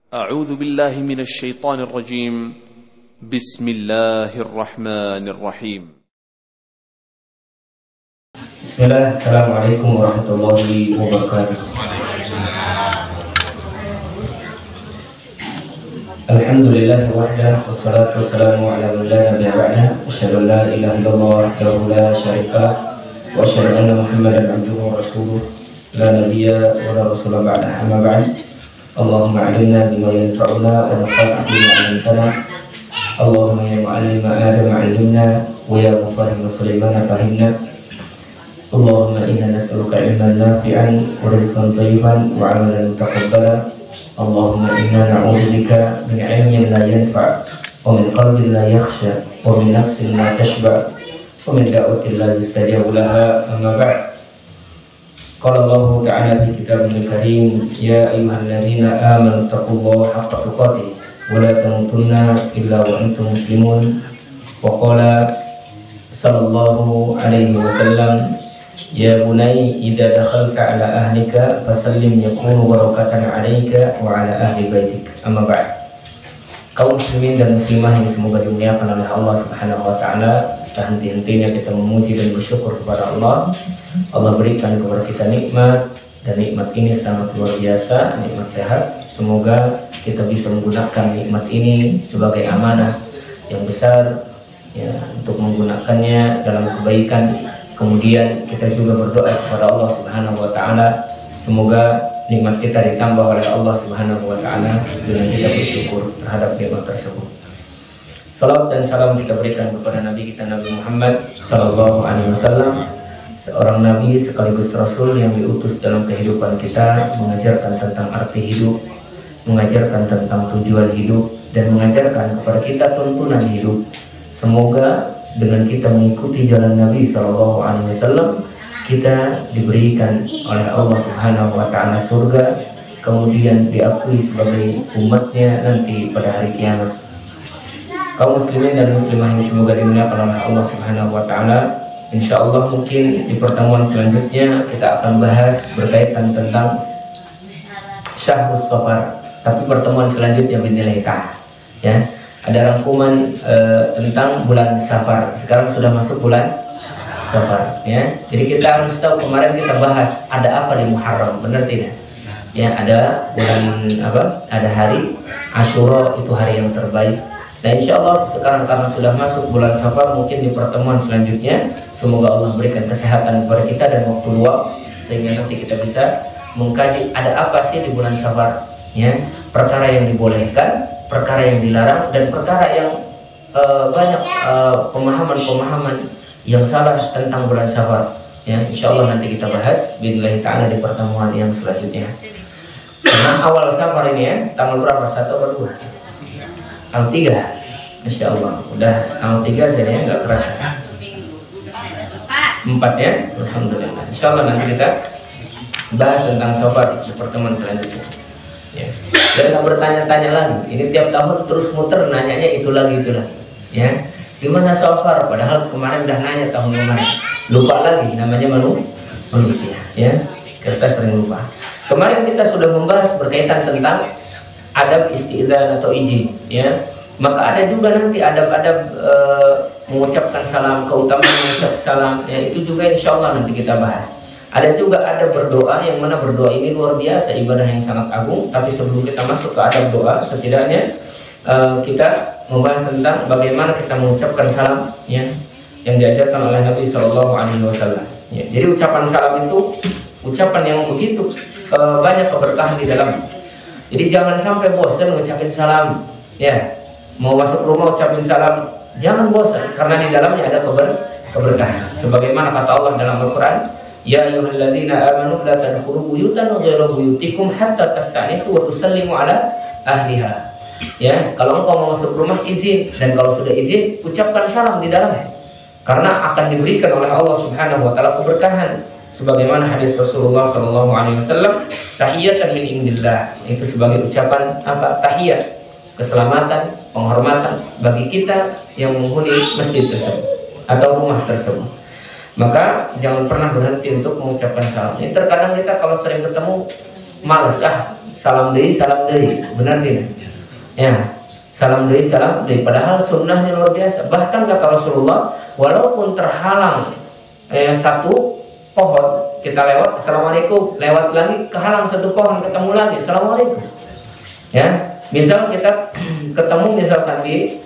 أعوذ بالله من الشيطان الرجيم. بسم الله الرحمن الرحيم. بسم الله. السلام عليكم ورحمة الله وبركاته. الحمد لله وحده والصلاة والسلام على من لا نبي بعده. أشهد أن لا إله إلا الله وحده لا شريك له وأشهد أن محمدا عبده ورسوله لا نبي ولا رسول بعده. أما بعد، اللهم علمنا بما ينفعنا ونفعنا بما علمتنا. اللهم يا معلم آدم علمنا ويا مفهم سليمان فهمنا. اللهم إنا نسألك علما نافعا ورزقا طيبا وعملا متقبلا. اللهم إنا نعوذ بك من علم لا ينفع ومن قلب لا يخشى ومن نفس لا تشبع ومن دعوة لا يستجاب لها. أما بعد، قال الله تعالى في كتابه الكريم: يا أيها الذين آمنوا اتقوا الله حق تقاته ولا تموتن إلا وأنتم مسلمون. وقال صلى الله عليه وسلم: يا بني إذا دخلت على أهلك فسلم يكون بركة عليك وعلى أهل بيتك. أما بعد. Kaum muslimin dan muslimah yang semoga dimuliakan oleh Allah Subhanahu wa taala, tak henti-hentinya kita memuji dan bersyukur kepada Allah. Allah berikan kepada kita nikmat, dan nikmat ini sangat luar biasa, nikmat sehat. Semoga kita bisa menggunakan nikmat ini sebagai amanah yang besar, ya, untuk menggunakannya dalam kebaikan. Kemudian kita juga berdoa kepada Allah Subhanahu wa taala, semoga nikmat kita ditambah oleh Allah Subhanahu wa taala dengan kita bersyukur terhadap nikmat tersebut. Salam dan salam kita berikan kepada Nabi kita, Nabi Muhammad sallallahu alaihi wasallam, seorang nabi sekaligus rasul yang diutus dalam kehidupan kita, mengajarkan tentang arti hidup, mengajarkan tentang tujuan hidup, dan mengajarkan kepada kita tuntunan hidup. Semoga dengan kita mengikuti jalan Nabi sallallahu alaihi wasallam, kita diberikan oleh Allah Subhanahu wa taala surga, kemudian diakui sebagai umatnya nanti pada hari kiamat. Kaum muslimin dan muslimah yang semoga dimuliakan oleh Allah Subhanahu wa taala, insyaallah mungkin di pertemuan selanjutnya kita akan bahas berkaitan tentang Syahrus Safar. Tapi pertemuan selanjutnya binilai ta'ala, ya, ada rangkuman tentang bulan Safar. Sekarang sudah masuk bulan Safar, ya. Jadi kita harus tahu, kemarin kita bahas ada apa di Muharram, benar tidak? Ya, ada bulan apa? Ada hari Asyura, itu hari yang terbaik. Nah, insya Allah sekarang karena sudah masuk bulan Safar, mungkin di pertemuan selanjutnya semoga Allah berikan kesehatan kepada kita dan waktu luang, sehingga nanti kita bisa mengkaji ada apa sih di bulan Safar, ya, perkara yang dibolehkan, perkara yang dilarang, dan perkara yang banyak pemahaman-pemahaman yang salah tentang bulan Safar, ya. Insya Allah nanti kita bahas billahi ta'ala di pertemuan yang selanjutnya. Karena awal Safar ini, ya, tanggal berapa? 1 atau 2? Tanggal 3. Insya Allah udah tanggal 3 saja, ya, nggak kerasa. 4, ya. Alhamdulillah. Insya Allah nanti kita bahas tentang Safar di pertemuan selanjutnya, ya. Dan nggak bertanya-tanya lagi. Ini tiap tahun terus muter nanyanya itu lagi, ya. Gimana Safar? Padahal kemarin udah nanya tahun kemarin. Lupa lagi, namanya manusia, ya. Kita sering lupa. Kemarin kita sudah membahas berkaitan tentang adab isti'dzan atau izin, ya. Maka ada juga nanti adab-adab mengucapkan salam, keutamaan mengucap salam, ya, itu juga insya Allah nanti kita bahas. Ada juga adab berdoa, yang mana berdoa ini luar biasa, ibadah yang sangat agung. Tapi sebelum kita masuk ke adab doa, setidaknya kita membahas tentang bagaimana kita mengucapkan salam, ya, yang diajarkan oleh Nabi Shallallahu Alaihi Wasallam. Ya, jadi ucapan salam itu ucapan yang begitu banyak keberkahan di dalam. Jadi jangan sampai bosan mengucapkan salam, ya. Mau masuk rumah ucapin salam, jangan bosan, karena di dalamnya ada keberkahan. Sebagaimana kata Allah dalam Al-Quran: Ya ayyuhalladzina amanu la tadkhulu buyutan ghayra buyutikum hatta tasta'nisu wa tusallimu ala ahliha. Ya, kalau engkau mau masuk rumah izin, dan kalau sudah izin ucapkan salam di dalamnya, karena akan diberikan oleh Allah Subhanahu wa taala keberkahan. Sebagaimana hadis Rasulullah sallallahu alaihi wasallam, tahiyatan min indillah, itu sebagai ucapan apa? Tahiyat, keselamatan, penghormatan bagi kita yang menghuni masjid tersebut atau rumah tersebut. Maka jangan pernah berhenti untuk mengucapkan salam. Ini terkadang kita kalau sering ketemu malas, salam deui, benar tidak? Ya, salam deui, padahal sunnahnya luar biasa. Bahkan kata Rasulullah, walaupun terhalang satu pohon, kita lewat, assalamualaikum, lewat lagi kehalang satu pohon, ketemu lagi, assalamualaikum. Ya, misal kita ketemu misalkan di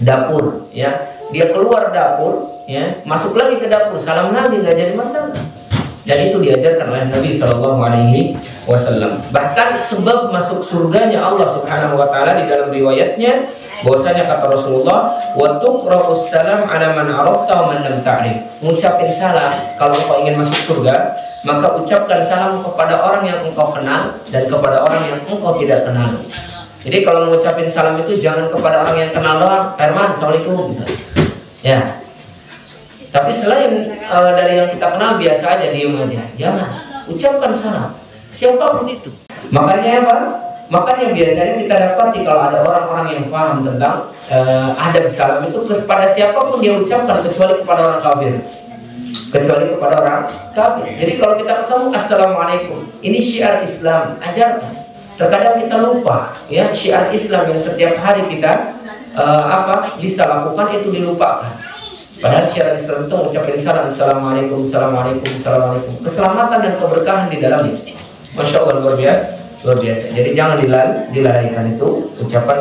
dapur, ya, dia keluar dapur, ya, masuk lagi ke dapur, salam lagi, nggak jadi masalah. Dan itu diajarkan oleh Nabi Shallallahu Alaihi Wasallam. Bahkan sebab masuk surganya Allah Subhanahu Wa Taala di dalam riwayatnya, bahwasanya kata Rasulullah, wa tuqra'us salam ala man arafta wa man lam ta'rif. Mengucapkan salam kalau engkau ingin masuk surga, maka ucapkan salam kepada orang yang engkau kenal dan kepada orang yang engkau tidak kenal. Jadi kalau mengucapkan salam itu jangan kepada orang yang kenal doang, Herman, assalamualaikum misalnya. Ya. Tapi selain dari yang kita kenal, biasa aja, diem aja. Jangan, ucapkan salam siapapun itu. Makanya apa? Makanya biasanya kita dapati kalau ada orang-orang yang paham tentang adab salam itu kepada siapapun dia ucapkan, kecuali kepada orang kafir. Kecuali kepada orang kafir. Jadi kalau kita ketemu, assalamualaikum, ini syiar Islam, ajarkan. Terkadang kita lupa, ya, syiar Islam yang setiap hari kita bisa lakukan itu dilupakan. Padahal syiar Islam itu mengucapkan salam, assalamualaikum, assalamualaikum, assalamualaikum. Keselamatan dan keberkahan di dalamnya. Masya Allah, luar biasa. Jadi jangan dilalaikan itu ucapan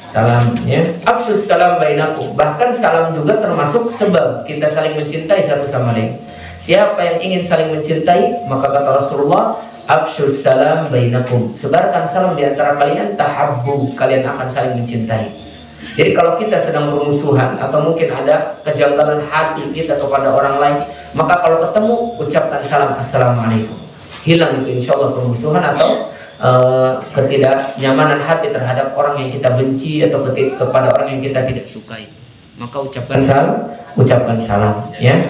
salam, ya. Afshus salam bainakum. Bahkan salam juga termasuk sebab kita saling mencintai satu sama lain. Siapa yang ingin saling mencintai, maka kata Rasulullah, afshus salam bainakum. Sebarkan salam di antara kalian, tahabbu, kalian akan saling mencintai. Jadi kalau kita sedang bermusuhan atau mungkin ada kejanggalan hati kita kepada orang lain, maka kalau ketemu ucapkan salam, assalamualaikum. Hilang itu insya Allah permusuhan atau ketidaknyamanan hati terhadap orang yang kita benci atau kepada orang yang kita tidak sukai. Maka ucapkan salam, ya.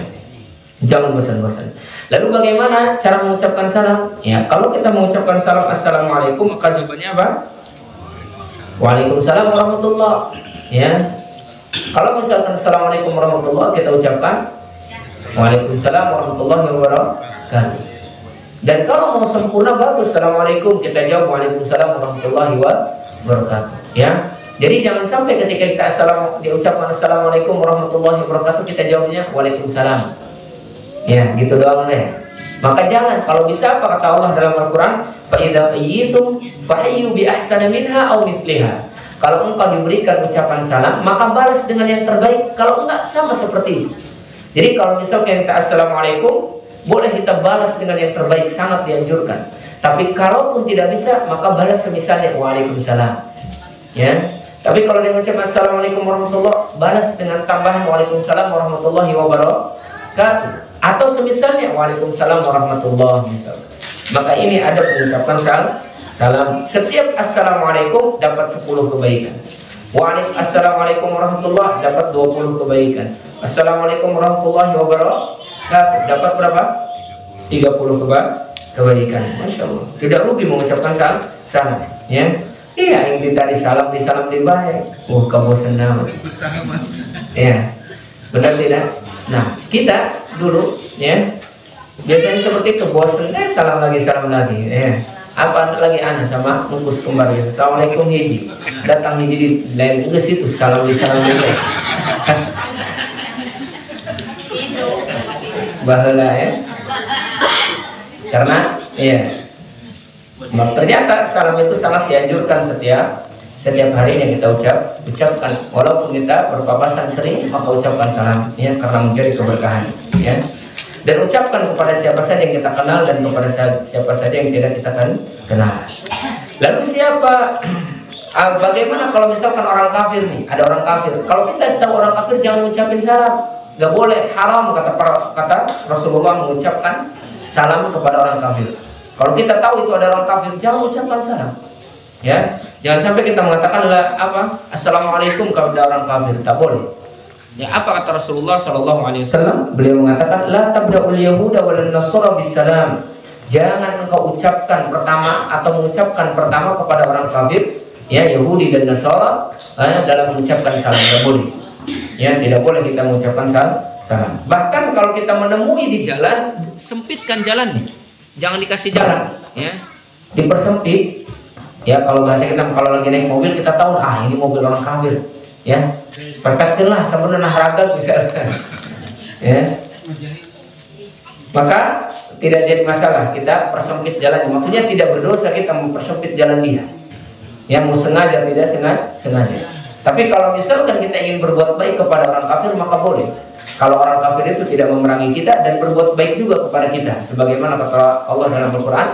Jangan bosan-bosan. Lalu bagaimana cara mengucapkan salam? Ya, kalau kita mengucapkan salam assalamualaikum, maka jawabannya apa? Waalaikumsalam warahmatullah. Ya, kalau misalkan assalamualaikum warahmatullah, kita ucapkan waalaikumsalam warahmatullahi wabarakatuh. Dan kalau mau sempurna bagus, assalamualaikum, kita jawab waalaikumsalam warahmatullahi wabarakatuh. Ya, jadi jangan sampai ketika kita diucapkan assalamualaikum warahmatullahi wabarakatuh, kita jawabnya waalaikumsalam. Ya, gitu doang deh. Maka jangan, kalau bisa apa kata Allah dalam Al-Quran, fa idza qayyitum fahayyu bi ahsana minha aw mithliha. Kalau engkau diberikan ucapan salam, maka balas dengan yang terbaik. Kalau enggak, sama seperti itu. Jadi kalau misalnya kita assalamualaikum, boleh kita balas dengan yang terbaik, sangat dianjurkan. Tapi kalaupun tidak bisa, maka balas semisalnya waalaikumsalam. Ya. Tapi kalau dia mengucapkan assalamualaikum warahmatullah, balas dengan tambahan waalaikumsalam warahmatullahi wabarakatuh. Atau semisalnya waalaikumsalam warahmatullahi wabarakatuh. Maka ini ada pengucapan salam. Setiap assalamualaikum dapat 10 kebaikan. Assalamualaikum warahmatullah dapat 20 kebaikan. Assalamualaikum warahmatullahi wabarakatuh dapat berapa? 30 kebaikan. Masya Allah. Tidak rugi mengucapkan salam. Ya. Iya, yang tadi salam dibaik. Kebosanan. Ya. Benar tidak? Nah, kita dulu, ya, biasanya seperti itu, bosan, salam lagi, ya. Apa lagi anak sama mungkus kembar ya. Assalamualaikum hiji. Datang hiji di lain ke situ, salam lagi. Bahala, ya. Karena ya, ternyata salam itu sangat dianjurkan setiap harinya kita ucapkan, walaupun kita berpapasan sering, maka ucapkan salam, ya, karena menjadi keberkahan, ya. Dan ucapkan kepada siapa saja yang kita kenal dan kepada siapa saja yang tidak kita kenal. Lalu bagaimana kalau misalkan orang kafir nih, ada orang kafir. Kalau kita tahu orang kafir, jangan ucapin salam, nggak boleh, haram kata Rasulullah mengucapkan salam kepada orang kafir. Kalau kita tahu itu ada orang kafir, jangan ucapkan salam. Ya, jangan sampai kita mengatakan assalamualaikum kepada orang kafir, tak boleh. Ya, apa kata Rasulullah SAW? Beliau mengatakan, la tabda'ul yahuda wal nasara bisalam. Jangan engkau ucapkan pertama atau mengucapkan pertama kepada orang kafir, ya, Yahudi dan Nasara, dalam mengucapkan salam. Tidak boleh. Ya, tidak boleh kita mengucapkan salam. Bahkan kalau kita menemui di jalan, sempitkan jalannya. Jangan dikasih jalan, ya. Dipersempit, Ya, kalau bahasa kita kalau lagi naik mobil kita tahu ini mobil orang kafir. Ya, pepetlah sambil ragat misalkan. Ya. Maka tidak jadi masalah kita persempit jalan. Maksudnya tidak berdosa kita mempersempit jalan dia. Yang mau sengaja tidak sengaja. Tapi kalau misalkan kita ingin berbuat baik kepada orang kafir maka boleh. Kalau orang kafir itu tidak memerangi kita dan berbuat baik juga kepada kita, sebagaimana kata Allah dalam Al-Quran,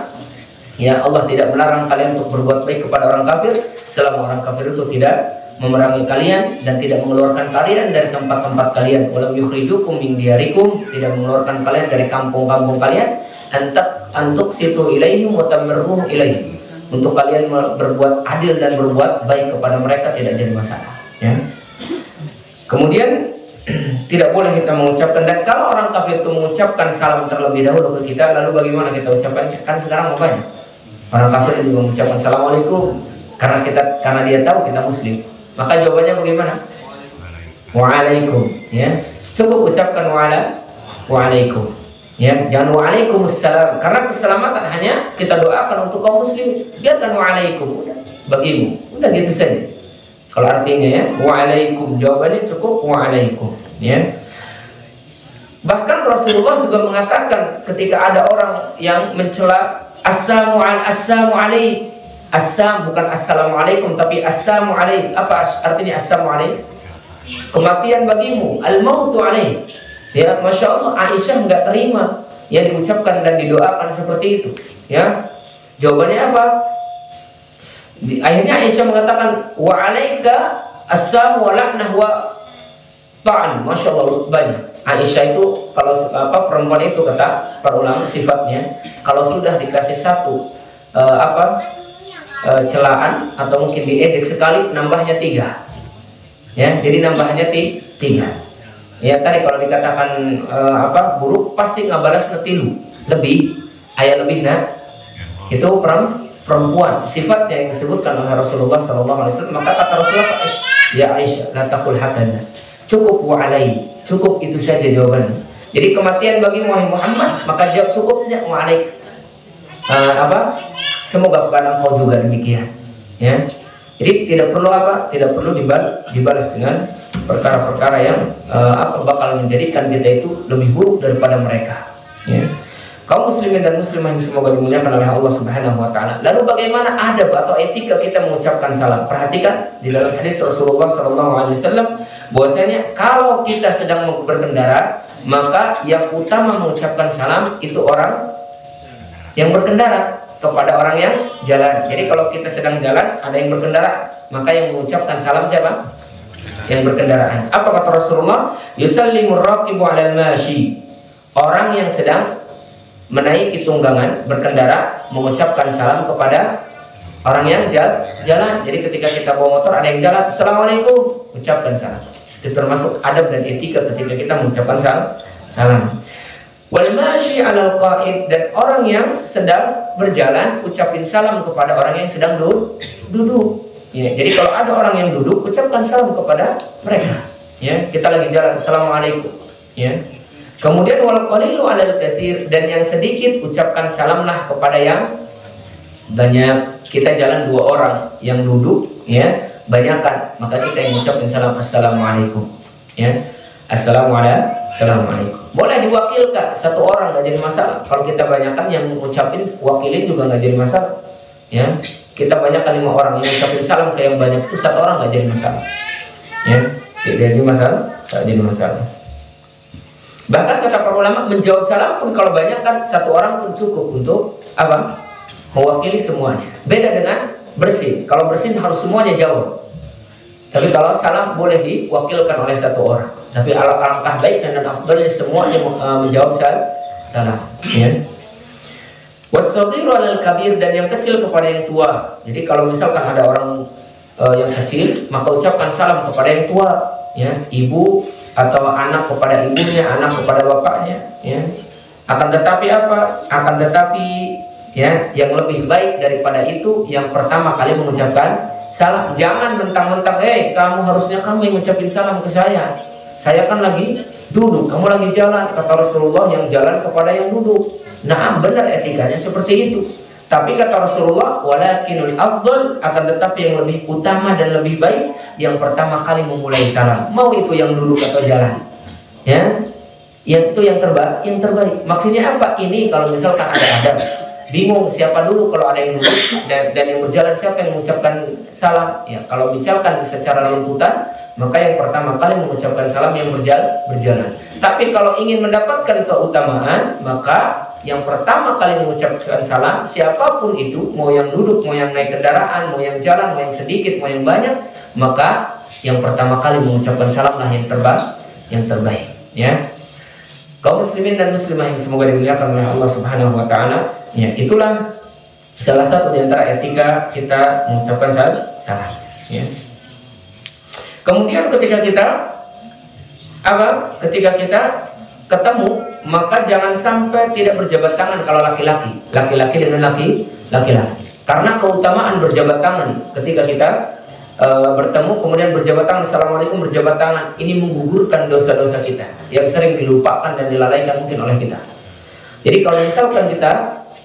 ya Allah tidak melarang kalian untuk berbuat baik kepada orang kafir selama orang kafir itu tidak memerangi kalian dan tidak mengeluarkan kalian dari tempat-tempat kalian. Walam yukhrijukum min diyarikum, tidak mengeluarkan kalian dari kampung-kampung kalian. Antuk situ ilaihim wa tamarruhum ilaihim. Untuk kalian berbuat adil dan berbuat baik kepada mereka tidak jadi masalah. Ya. Kemudian tidak boleh kita mengucapkan, dan kalau orang kafir itu mengucapkan salam terlebih dahulu ke kita, lalu bagaimana kita ucapkannya? Kan sekarang banyak orang kafir juga mengucapkan assalamualaikum karena dia tahu kita muslim. Maka jawabannya bagaimana? Waalaikum, ya. Cukup ucapkan waalaikum. Ya, jangan waalaikumsalam, karena keselamatan hanya kita doakan untuk kaum muslim. Biarkan waalaikum bagimu. Udah gitu saja. Kalau artinya ya, waalaikum, jawabannya cukup waalaikum, ya. Bahkan Rasulullah juga mengatakan ketika ada orang yang mencela assalamualaikum, bukan assalamualaikum tapi assalamualaikum. Apa artinya assalamualaikum? Kematian bagimu, al-mautu alaih. Ya, masya Allah, Aisyah nggak terima yang diucapkan dan didoakan seperti itu. Ya, jawabannya apa? Akhirnya Aisyah mengatakan wa alaika assalamu wa la'nah wa ta'an. Masya Allah, banyak. Aisyah itu kalau perempuan itu kata para ulama sifatnya kalau sudah dikasih satu celaan atau mungkin diejek sekali nambahnya 3. Ya, jadi nambahnya 3. Ya, tadi kalau dikatakan buruk pasti ngabalas ngetilu lebih ayat lebih itu perempuan sifatnya yang disebutkan oleh Rasulullah SAW. Maka kata Rasulullah, ya Aisyah, la taqul hakana, cukup wa alai, cukup itu saja jawabannya. Jadi kematian bagi Muhammad, maka jawab cukup saja wa alai. Semoga kepada engkau juga demikian. Ya, jadi tidak perlu dibalas dengan perkara-perkara yang bakal menjadikan kita itu lebih buruk daripada mereka. Ya. Kaum muslimin dan muslimah yang semoga dimuliakan oleh Allah Subhanahu wa taala. Lalu bagaimana adab atau etika kita mengucapkan salam? Perhatikan di dalam hadis Rasulullah SAW bahwasanya kalau kita sedang berkendara, maka yang utama mengucapkan salam itu orang yang berkendara kepada orang yang jalan. Jadi kalau kita sedang jalan, ada yang berkendara, maka yang mengucapkan salam siapa? Yang berkendaraan. Apa kata Rasulullah? Yusallimur raqibu 'alal mashi. Orang yang sedang menaiki tunggangan berkendara mengucapkan salam kepada orang yang jalan. Jadi ketika kita bawa motor ada yang jalan, assalamualaikum, ucapkan salam. Itu termasuk adab dan etika ketika kita mengucapkan salam. Wal mashi 'alal qa'id, dan orang yang sedang berjalan ucapin salam kepada orang yang sedang duduk. Ya, jadi kalau ada orang yang duduk, ucapkan salam kepada mereka. Ya, kita lagi jalan, assalamualaikum. Ya. Kemudian wal qalilu 'alal katsir, dan yang sedikit ucapkan salamlah kepada yang banyak. Kita jalan 2 orang yang duduk, ya, banyakkan, maka kita yang ucapin salam assalamualaikum. Ya. Assalamualaikum. Boleh diwakilkan 1 orang, nggak jadi masalah. Kalau kita banyakkan yang mengucapin, wakilin juga nggak jadi masalah. Ya. Kita banyakkan 5 orang yang ucapin salam ke yang banyak itu 1 orang nggak jadi masalah. Ya, tidak jadi masalah, nggak jadi masalah. Bahkan kata para ulama, menjawab salam pun kalau banyak kan 1 orang pun cukup untuk mewakili semuanya. Beda dengan bersin. Kalau bersin harus semuanya jawab. Tapi kalau salam boleh diwakilkan oleh 1 orang. Tapi alangkah baik dan afdalnya semuanya menjawab salam. Ya. Wasaghiru 'alal kabir, dan yang kecil kepada yang tua. Jadi kalau misalkan ada orang yang kecil, maka ucapkan salam kepada yang tua, ya, ibu atau anak kepada ibunya, anak kepada bapaknya, ya. Akan tetapi ya, yang lebih baik daripada itu yang pertama kali mengucapkan salam. Jangan mentang-mentang, kamu harusnya kamu yang ngucapin salam ke saya. Saya kan lagi duduk, kamu lagi jalan. Kata Rasulullah, yang jalan kepada yang duduk. Nah, benar etikanya seperti itu. Tapi kata Rasulullah, walakinul afdal, akan tetapi yang lebih utama dan lebih baik yang pertama kali memulai salam. Mau itu yang duduk atau jalan, ya, yang itu yang terbaik. Maksudnya apa? Ini kalau misalkan ada adab, bingung siapa dulu kalau ada yang duduk dan yang berjalan siapa yang mengucapkan salam. Ya, kalau misalkan secara lembutan, maka yang pertama kali mengucapkan salam yang berjalan. Tapi kalau ingin mendapatkan keutamaan, maka yang pertama kali mengucapkan salam siapapun itu, mau yang duduk, mau yang naik kendaraan, mau yang jalan, mau yang sedikit, mau yang banyak, maka yang pertama kali mengucapkan salamlah yang terbaik, ya. Kaum muslimin dan muslimah yang semoga dimuliakan oleh Allah Subhanahu wa taala, ya, itulah salah satu di antara etika kita mengucapkan salam, ya. Kemudian ketika kita ketemu, maka jangan sampai tidak berjabat tangan kalau laki-laki dengan laki-laki. Karena keutamaan berjabat tangan ketika kita bertemu kemudian berjabat tangan, assalamualaikum, berjabat tangan, ini menggugurkan dosa-dosa kita yang sering dilupakan dan dilalaikan mungkin oleh kita. Jadi kalau misalkan kita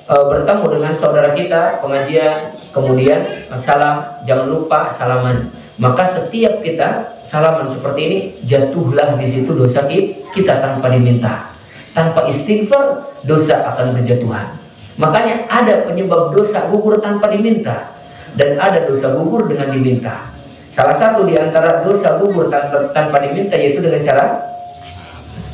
bertemu dengan saudara kita pengajian, kemudian salam, jangan lupa salaman. Maka setiap kita salaman seperti ini, jatuhlah di situ dosa kita tanpa diminta. Tanpa istighfar, dosa akan berjatuhan. Makanya ada penyebab dosa gugur tanpa diminta, dan ada dosa gugur dengan diminta. Salah satu di antara dosa gugur tanpa diminta yaitu dengan cara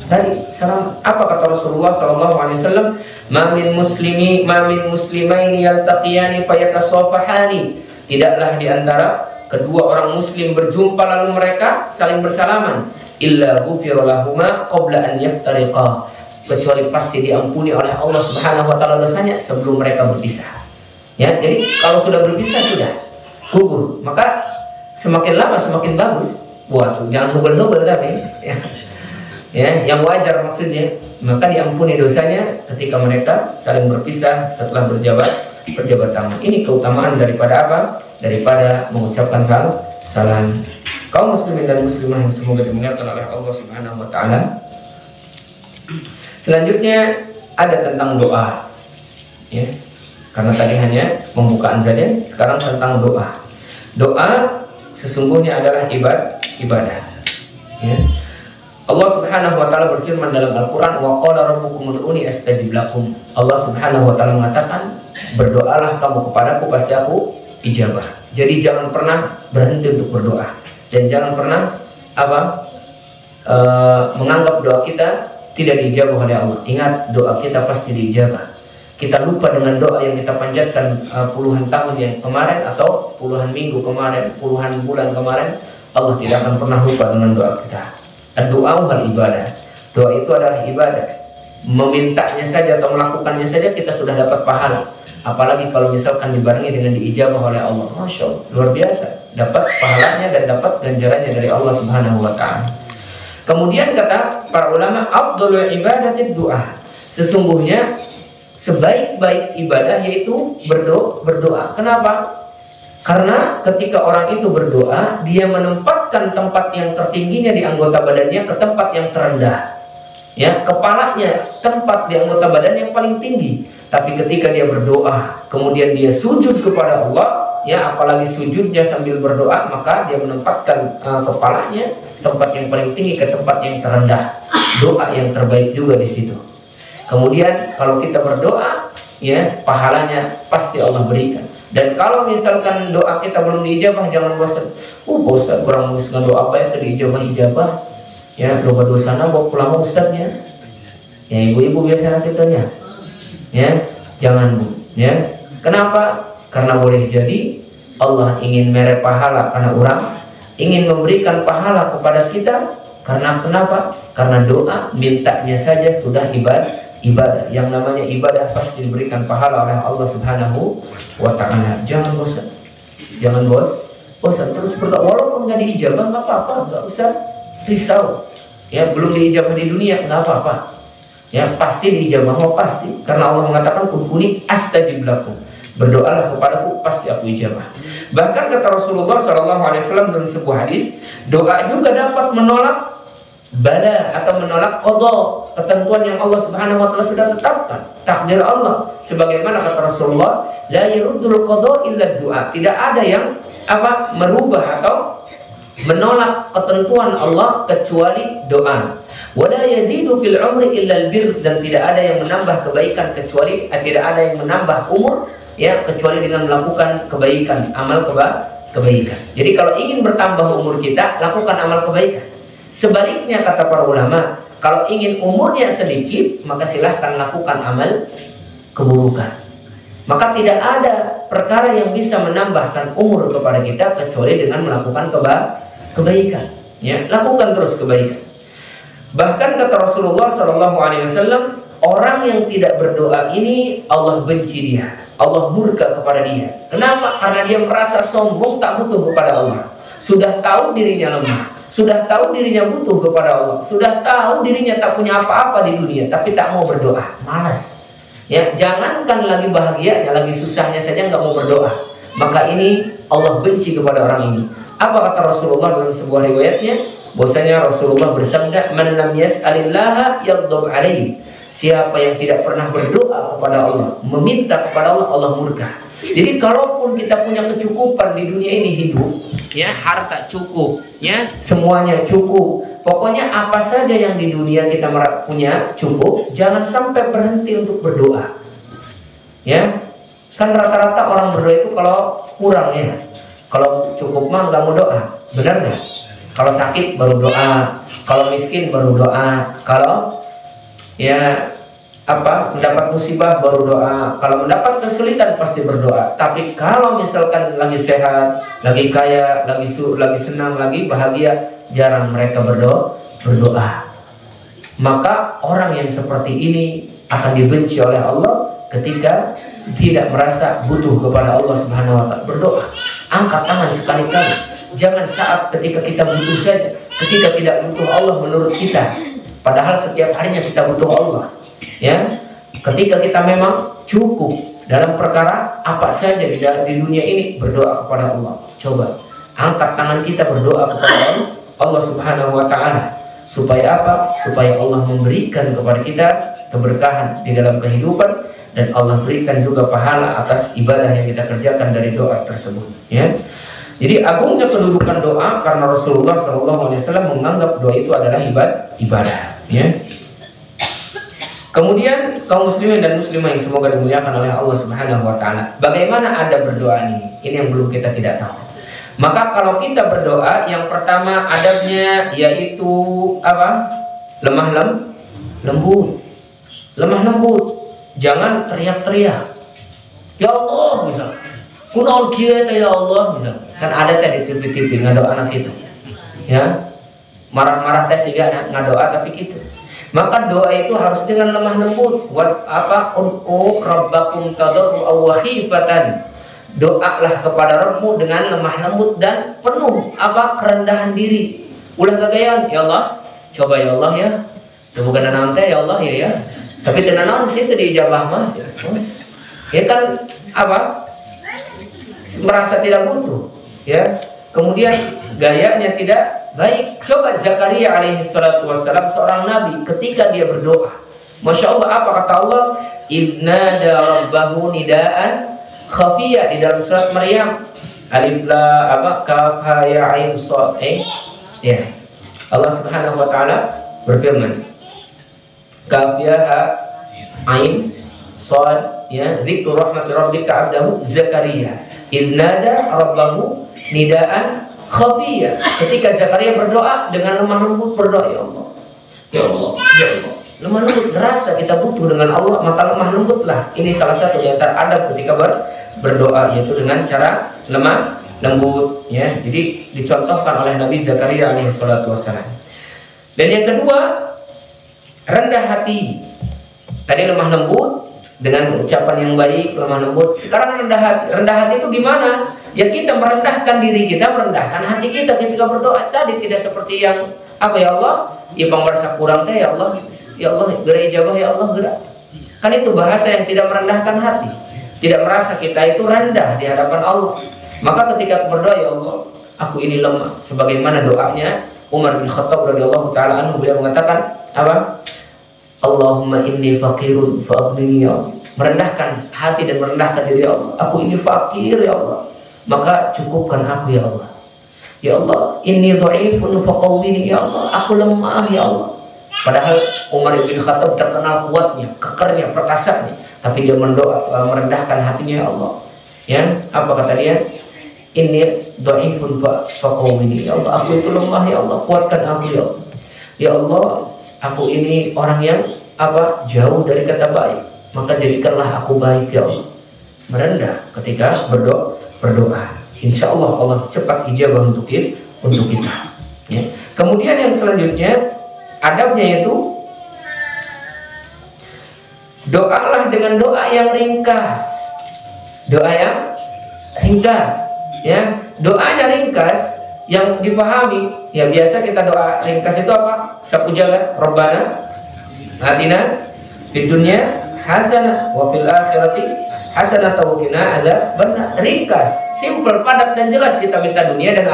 tadi salam. Apa kata Rasulullah SAW? Ma min muslimaini yaltaqiyani fayatasafahani. Tidaklah di antara kedua orang muslim berjumpa lalu mereka saling bersalaman, illa ghufira lahuma qabla an yaftariqa, kecuali pasti diampuni oleh Allah Subhanahu wa taala dosanya sebelum mereka berpisah. Ya, jadi kalau sudah berpisah sudah gugur, maka semakin lama semakin bagus. Buat jangan hubel-hubel tapi ya. Ya, yang wajar maksudnya, maka diampuni dosanya ketika mereka saling berpisah setelah berjabat tangan. Ini keutamaan daripada apa? Daripada mengucapkan salam. Kaum muslimin dan muslimah yang semoga dimuliakan oleh Allah Subhanahu wa taala. Selanjutnya ada tentang doa. Ya. Karena tadi hanya pembukaan saja, sekarang tentang doa. Doa sesungguhnya adalah ibadah. Ya. Allah Subhanahu wa taala berfirman dalam Al-Qur'an, wa qala rabbukum ud'uni astajib lakum. Allah Subhanahu wa taala mengatakan, berdoalah kamu kepadaku pasti aku ijabah. Jadi jangan pernah berhenti untuk berdoa dan jangan pernah menganggap doa kita tidak diijabah oleh Allah. Ingat, doa kita pasti diijabah. Kita lupa dengan doa yang kita panjatkan puluhan tahun yang kemarin atau puluhan minggu kemarin, puluhan bulan kemarin, Allah tidak akan pernah lupa dengan doa kita. Doa bukan ibadah. Doa itu adalah ibadah. Memintanya saja atau melakukannya saja kita sudah dapat pahala. Apalagi kalau misalkan dibarengi dengan diijabah oleh Allah, Masya Allah, luar biasa, dapat pahalanya dan dapat ganjarannya dari Allah Subhanahu wa ta'ala. Kemudian kata para ulama, afdhalul ibadati doa. Sesungguhnya sebaik-baik ibadah yaitu berdoa. Kenapa? Karena ketika orang itu berdoa, dia menempatkan tempat yang tertingginya di anggota badannya ke tempat yang terendah. Ya, kepalanya tempat di anggota badan yang paling tinggi. Tapi ketika dia berdoa, kemudian dia sujud kepada Allah, ya, apalagi sujudnya sambil berdoa, maka dia menempatkan kepalanya tempat yang paling tinggi ke tempat yang terendah. Doa yang terbaik juga di situ. Kemudian kalau kita berdoa, ya, pahalanya pasti Allah berikan. Dan kalau misalkan doa kita belum diijabah, jangan bosan. Ustaz, kurang musnah doa apa yang diijabah? Ya, doa dosana bawa pulang ustaznya. Ya, ibu-ibu biasa kitanya. Ya, jangan bu. Ya, kenapa? Karena boleh jadi Allah ingin merek pahala karena orang ingin memberikan pahala kepada kita. Karena kenapa? Karena doa mintanya saja sudah ibadah. Yang namanya ibadah pasti diberikan pahala oleh Allah Subhanahu wa ta'ala. Jangan bosan. Jangan bosan terus berdoa walaupun nggak diijabah nggak apa-apa, nggak usah risau. Ya, belum diijabah di dunia nggak apa-apa. Ya, pasti diijabah, pasti. Karena Allah mengatakan ud'uni astajib lakum. Berdoalah kepadaku pasti aku ijabah. Bahkan kata Rasulullah SAW dalam sebuah hadis, doa juga dapat menolak bala atau menolak qada, ketentuan yang Allah Subhanahu wa taala sudah tetapkan, takdir Allah. Sebagaimana kata Rasulullah, la yaruddul qada illa du'a. Tidak ada yang merubah atau menolak ketentuan Allah kecuali doa. Wala yazidu fil umri illa albir, dan tidak ada yang menambah kebaikan kecuali tidak ada yang menambah umur kecuali dengan melakukan kebaikan, amal kebaikan. Jadi kalau ingin bertambah umur kita, lakukan amal kebaikan. Sebaliknya kata para ulama, kalau ingin umurnya sedikit, maka silahkan lakukan amal keburukan. Maka tidak ada perkara yang bisa menambahkan umur kepada kita kecuali dengan melakukan kebaikan. Lakukan terus kebaikan. Bahkan kata Rasulullah SAW, orang yang tidak berdoa ini Allah benci dia, Allah murka kepada dia. Kenapa? Karena dia merasa sombong, tak butuh kepada Allah. Sudah tahu dirinya lemah, sudah tahu dirinya butuh kepada Allah, sudah tahu dirinya tak punya apa-apa di dunia, tapi tak mau berdoa, malas. Jangankan lagi bahagianya, lagi susahnya saja nggak mau berdoa. Maka ini Allah benci kepada orang ini. Apa kata Rasulullah dalam sebuah riwayatnya? Bahwasanya Rasulullah bersabda, "Man lam yas'alillaha yaghdab alaihi." Siapa yang tidak pernah berdoa kepada Allah, meminta kepada Allah, Allah murka. Jadi kalaupun kita punya kecukupan di dunia ini hidup, harta cukup, semuanya cukup. Pokoknya apa saja yang di dunia kita punya cukup, jangan sampai berhenti untuk berdoa. Kan rata-rata orang berdoa itu kalau kurang kalau cukup mah nggak mau doa, benar nggak? Kalau sakit baru doa, kalau miskin baru doa, kalau mendapat musibah baru doa, kalau mendapat kesulitan pasti berdoa. Tapi kalau misalkan lagi sehat, lagi kaya, lagi senang, lagi bahagia, jarang mereka berdoa. Maka orang yang seperti ini akan dibenci oleh Allah ketika tidak merasa butuh kepada Allah Subhanahu wa taala. Berdoa, angkat tangan sekali-kali. Jangan saat ketika kita butuh saja, ketika tidak butuh Allah menurut kita. Padahal setiap harinya kita butuh Allah. Ketika kita memang cukup dalam perkara apa saja di dunia ini, berdoa kepada Allah. Coba angkat tangan kita berdoa kepada Allah Subhanahu wa taala. Supaya apa? Supaya Allah memberikan kepada kita keberkahan di dalam kehidupan, dan Allah berikan juga pahala atas ibadah yang kita kerjakan dari doa tersebut. Jadi agungnya kedudukan doa karena Rasulullah SAW menganggap doa itu adalah ibadah. Kemudian kaum muslimin dan muslimah yang semoga dimuliakan oleh Allah Subhanahu wa taala, bagaimana Anda berdoa ini? Ini yang belum kita tidak tahu. Maka kalau kita berdoa, yang pertama adabnya yaitu lemah lembut. Jangan teriak-teriak. Ya Allah, misalnya. Kunaon kieu teh ya Allah, misalnya. Kan ada tadi di TV ngadoa anak itu. Marah-marah teh siga ngadoa tapi gitu. Maka doa itu harus dengan lemah lembut. Ud'u rabbakum tadarru'an wa khifatan. Doalah kepada Rabbmu dengan lemah lembut dan penuh kerendahan diri. Ulah gagayan, ya Allah, coba ya Allah ya. Bukan naon teh ya Allah ya. Tapi tenan naon sih itu diijabah mah. Kan merasa tidak butuh. Kemudian gayanya tidak baik. Coba Zakaria alaihi salatu wassalam, seorang nabi, ketika dia berdoa, Masya Allah, apa kata Allah? Idnada rabbahu nidaan khafiyah, di dalam surat Maryam. Alif lam kaf ha ya ain shad. Allah Subhanahu wa taala berfirman, kaf ya ha ain shad, dzikru rahmati rabbika abdahu Zakaria idnada rabbahu nidaan khafiyah. Ketika Zakaria berdoa dengan lemah lembut, berdoa, ya Allah, ya Allah, ya Allah. Lemah lembut, ngerasa kita butuh dengan Allah, maka lemah lembutlah. Ini salah satu di antara adab ketika berdoa, yaitu dengan cara lemah lembut. Jadi dicontohkan oleh Nabi Zakaria alaihi salatu wassalam. Dan yang kedua, rendah hati. Tadi lemah lembut dengan ucapan yang baik, lemah lembut. Sekarang rendah hati. Rendah hati itu gimana? Ya kita merendahkan diri kita, merendahkan hati kita ketika berdoa. Tadi tidak seperti yang ya Allah, ya merasa kurang teh ya Allah, gerak ijabah ya Allah, gerak. Kan itu bahasa yang tidak merendahkan hati. Tidak merasa kita itu rendah di hadapan Allah. Maka ketika berdoa, ya Allah, aku ini lemah, sebagaimana doanya Umar bin Khattab radhiyallahu taala anhu, beliau mengatakan apa? Allahumma inni faqirun fa'aghnini ya Allah. Merendahkan hati dan merendahkan diri ya Allah. Aku ini fakir ya Allah, maka cukupkan aku ya Allah. Ya Allah, inni dha'ifun faqawwini ya Allah. Aku lemah ya Allah. Padahal Umar bin Khattab terkenal kuatnya, kekernya, perkasanya, tapi dia merendahkan hatinya ya Allah. Ya, apa kata dia? Inni dha'ifun faqawwini ya Allah. Aku itu lemah ya Allah, kuatkan aku ya Allah. Ya Allah, aku ini orang yang apa? Jauh dari kata baik, maka jadikanlah aku baik ya Allah. Merendah ketika berdoa. Insya Allah Allah cepat ijabah untuk kita. Ya. Kemudian yang selanjutnya adabnya yaitu doalah dengan doa yang ringkas. Doa yang ringkas, ya. Doanya ringkas yang difahami. Ya biasa kita doa ringkas itu apa? Sapu jalan, Rabbana atina fid dunya hasanah wa fil akhirati hasanah wa qina adzabannar. Ringkas, simple, padat dan jelas kita minta dunia dan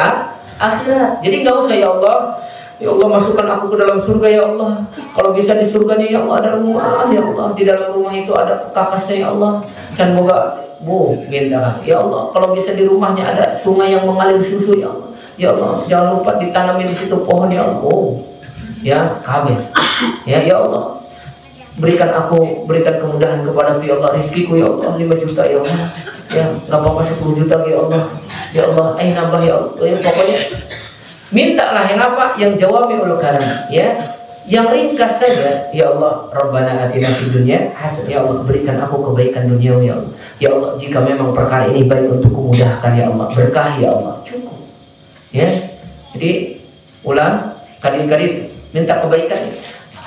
akhirat. Jadi nggak usah ya Allah masukkan aku ke dalam surga ya Allah. Kalau bisa di surganya ya Allah ada rumah ya Allah. Di dalam rumah itu ada kakasnya ya Allah. Can moga minta ya Allah. Kalau bisa di rumahnya ada sungai yang mengalir susu ya Allah. Ya Allah, jangan lupa ditanami di situ pohon ya Allah. Ya, kabeh. Ya Allah. Berikan kemudahan kepada ya Allah, rizkiku ya Allah 5 juta ya Allah. Ya, enggak apa-apa 10 juta ya Allah. Ya Allah, nambah ya Allah. Ya, pokoknya mintalah yang apa? Yang jawami'ul kalam, ya. Yang ringkas saja, ya Allah, Rabbana atina fid dunya hasanah, ya Allah, berikan aku kebaikan dunia ya Allah. Ya Allah, jika memang perkara ini baik untukku, mudahkan ya Allah, berkah ya Allah. Cukup. Ya. Jadi ulang kali-kali minta kebaikan.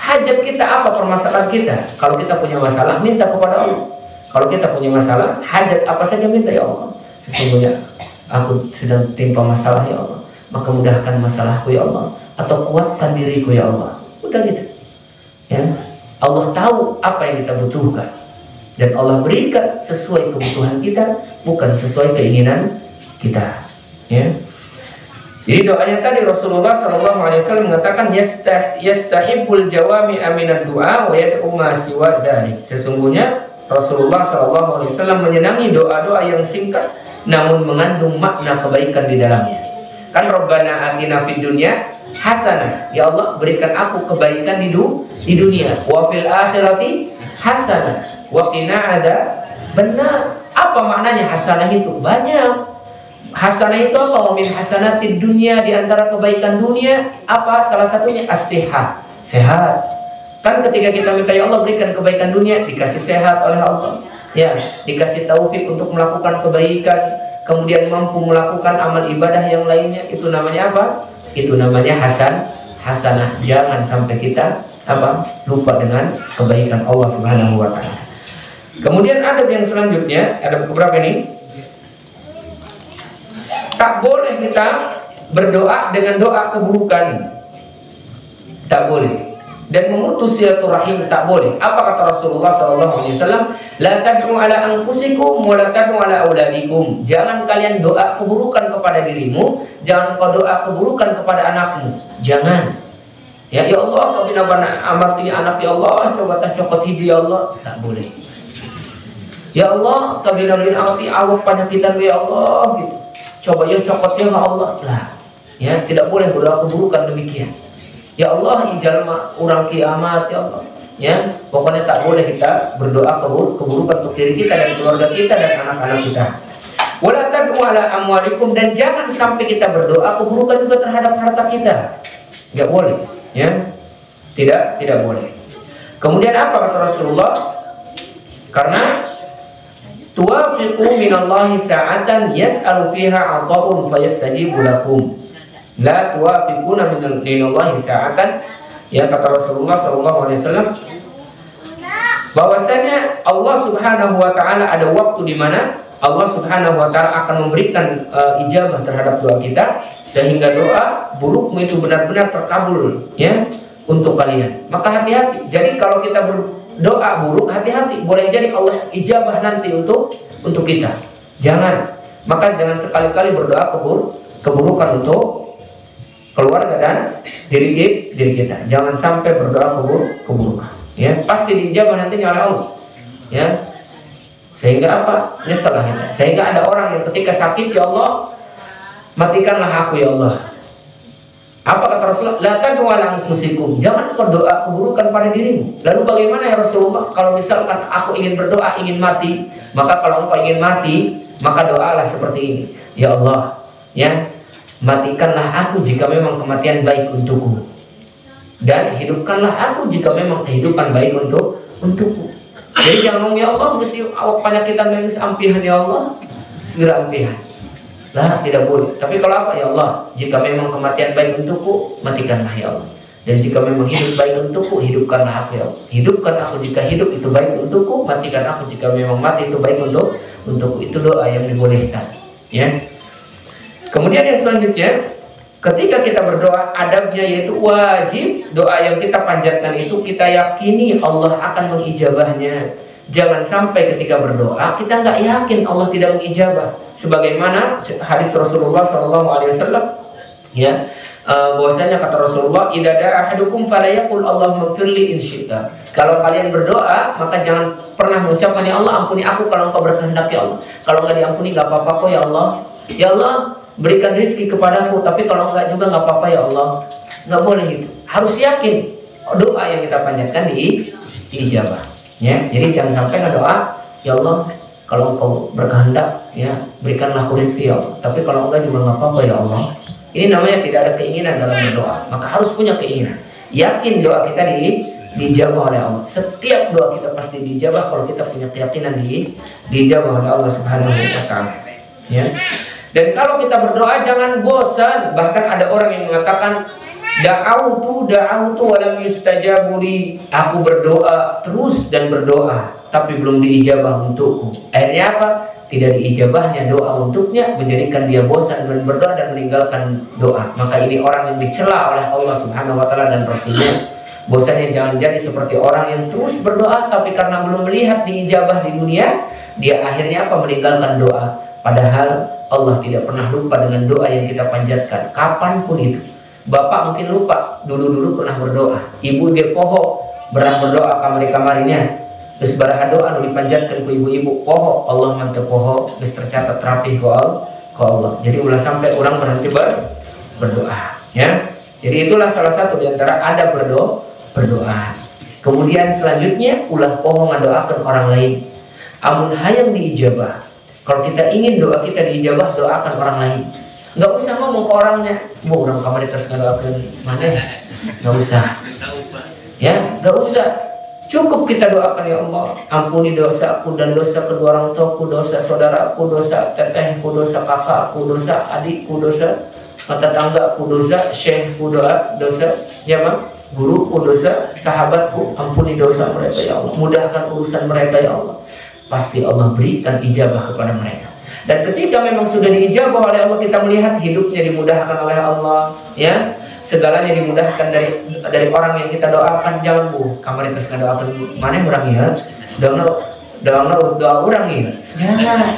Hajat kita apa, permasalahan kita? Kalau kita punya masalah, minta kepada Allah. Kalau kita punya masalah, hajat apa saja minta ya Allah. Sesungguhnya aku sedang timpa masalah ya Allah, maka mudahkan masalahku ya Allah, atau kuatkan diriku ya Allah. Udah gitu. Ya. Allah tahu apa yang kita butuhkan, dan Allah berikan sesuai kebutuhan kita, bukan sesuai keinginan kita. Ya. Jadi doanya tadi Rasulullah SAW mengatakan yastahibbul jawami aminad du'a wa yad'u ma siwa dzalik. Sesungguhnya Rasulullah SAW menyenangi doa-doa yang singkat namun mengandung makna kebaikan di dalamnya. Kan Rabbana atina fid dunya hasanah, ya Allah berikan aku kebaikan di dunia, wa fil akhirati hasanah wa qina adzabannar. Apa maknanya hasanah itu? Banyak. Hasanah itu apa? Wa min hasanatid dunya, di antara kebaikan dunia apa? Salah satunya as-sihat, sehat. Kan ketika kita minta ya Allah berikan kebaikan dunia, dikasih sehat oleh Allah. Ya, dikasih taufik untuk melakukan kebaikan, kemudian mampu melakukan amal ibadah yang lainnya. Itu namanya apa? Itu namanya hasanah. Jangan sampai kita apa? Lupa dengan kebaikan Allah Subhanahu wa taala. Kemudian adab yang selanjutnya, adab keberapa ini? Tak boleh kita berdoa dengan doa keburukan. Tak boleh. Dan memutus silaturahim tak boleh. Apa kata Rasulullah SAW? La tad'u ala anfusikum wa la tad'u ala auladikum. Jangan kalian doa keburukan kepada dirimu, jangan kau doa keburukan kepada anakmu. Jangan. Ya Allah, kau bina bana amati anak ya Allah, coba tas cokot hiji ya Allah, tak boleh. Ya Allah, kau bina amati awak penyakitan ya Allah gitu. Coba ya cokotnya ya Allah lah. Ya, tidak boleh berdoa keburukan demikian. Ya Allah, ijalma urang kiamat ya Allah. Ya, pokoknya tak boleh kita berdoa keburukan untuk diri kita dan keluarga kita dan anak-anak kita. Wala tad'u ala amwalikum, dan jangan sampai kita berdoa keburukan juga terhadap harta kita. Enggak boleh, ya. Tidak boleh. Kemudian apa kata Rasulullah? Karena tuwafiqu minallahi sa'atan yas'alu fiha 'ata'un fayastajibu lakum. La tuwafiquna minallahi sa'atan, ya kata Rasulullah SAW, bahwasanya Allah Subhanahu wa taala ada waktu di mana Allah Subhanahu wa taala akan memberikan ijabah terhadap doa kita, sehingga doa burukmu itu benar-benar terkabul ya untuk kalian. Maka hati-hati. Jadi kalau kita berdoa buruk, hati-hati. Boleh jadi Allah ijabah nanti untuk kita. Jangan. Maka jangan sekali-kali berdoa keburukan keluarga dan diri kita. Jangan sampai berdoa keburukan. Ya, pasti diijabah nantinya oleh Allah. Ya, sehingga apa? Nyesalah kita. Sehingga ada orang yang ketika sakit, ya Allah, matikanlah aku ya Allah. Apa kata Rasulullah? La tad'u ala anfusikum. Jangan berdoa keburukan pada dirimu. Lalu bagaimana ya Rasulullah? Kalau misalkan aku ingin berdoa, ingin mati, maka kalau engkau ingin mati, maka doalah seperti ini. Ya Allah, ya, matikanlah aku jika memang kematian baik untukku, dan hidupkanlah aku jika memang kehidupan baik untukku. Jadi jangan ngomong ya Allah, mesti awak penyakitan yang seampihan ya Allah, segera ampihan. Lah, tidak boleh. Tapi kalau apa? Ya Allah, jika memang kematian baik untukku, matikanlah ya Allah. Dan jika memang hidup baik untukku, hidupkanlah aku ya Allah. Hidupkan aku jika hidup itu baik untukku, matikan aku jika memang mati itu baik untukku. Itu doa yang dibolehkan. Ya. Kemudian yang selanjutnya, ketika kita berdoa, adabnya yaitu wajib doa yang kita panjatkan itu kita yakini Allah akan mengijabahnya. Jangan sampai ketika berdoa kita nggak yakin Allah tidak mengijabah. Sebagaimana hadis Rasulullah SAW, ya, bahwasanya kata Rasulullah, "Idza da'a ahadukum falayaqul Allahumma ighfirli in syi'ta." Kalau kalian berdoa, maka jangan pernah mengucapkan ya Allah ampuni aku kalau engkau berkehendak ya Allah. Kalau nggak diampuni nggak apa-apa kok ya Allah. Ya Allah, berikan rezeki kepadaku, tapi kalau enggak juga nggak apa-apa ya Allah. Nggak boleh gitu. Harus yakin doa yang kita panjatkan diijabah. Ya, jadi jangan sampai ngedoa, ya Allah, kalau engkau berkehendak, ya berikanlah aku rezeki ya Allah. Tapi kalau enggak juga nggak apa-apa ya Allah. Ini namanya tidak ada keinginan dalam berdoa. Maka harus punya keinginan. Yakin doa kita dijabah oleh Allah. Setiap doa kita pasti dijabah kalau kita punya keyakinan dijabah oleh Allah Subhanahu wa taala. Ya. Dan kalau kita berdoa jangan bosan. Bahkan ada orang yang mengatakan da'autu wa lam yustajabu li. Aku berdoa terus dan berdoa tapi belum diijabah untukku. Akhirnya apa? Tidak diijabahnya doa untuknya menjadikan dia bosan dan berdoa dan meninggalkan doa. Maka ini orang yang dicela oleh Allah Subhanahu wa taala dan Rasulnya. Bosannya jangan jadi seperti orang yang terus berdoa tapi karena belum melihat diijabah di dunia, dia akhirnya apa? Meninggalkan doa. Padahal Allah tidak pernah lupa dengan doa yang kita panjatkan kapanpun itu. Bapak mungkin lupa dulu pernah berdoa. Ibu dia poho berang berdoa kamari-kamarinya. Terus baraha doa nu dipanjatkan ku ibu-ibu poho Allah mantep poho geus tercatat rapih ku Allah. Jadi ulah sampai orang berhenti berdoa, ya. Jadi itulah salah satu di antara adab berdoa. Kemudian selanjutnya ulah poho ngadoakeun orang lain. Amun hayang diijabah. Kalau kita ingin doa kita diijabah, doakan orang lain. Nggak usah ngomong ke orangnya, bu orang kamar atas ngadoakeun mana ya? Nggak usah. Ya, nggak usah. Cukup kita doakan ya Allah, ampuni dosaku dan dosa kedua orang tuaku, dosa saudaraku, dosa tetehku, dosa kakakku, dosa adikku, dosa tetanggaku, dosa syekhku, dosa jamaah guruku, dosa sahabatku, ampuni dosa mereka ya Allah, mudahkan urusan mereka ya Allah. Pasti Allah berikan ijabah kepada mereka. Dan ketika memang sudah diijabah oleh Allah, kita melihat hidupnya dimudahkan oleh Allah, ya. Segalanya dimudahkan dari orang yang kita doakan. Jangan bu, kamar itu doakan mana orang ya, doa orang ya, jangan,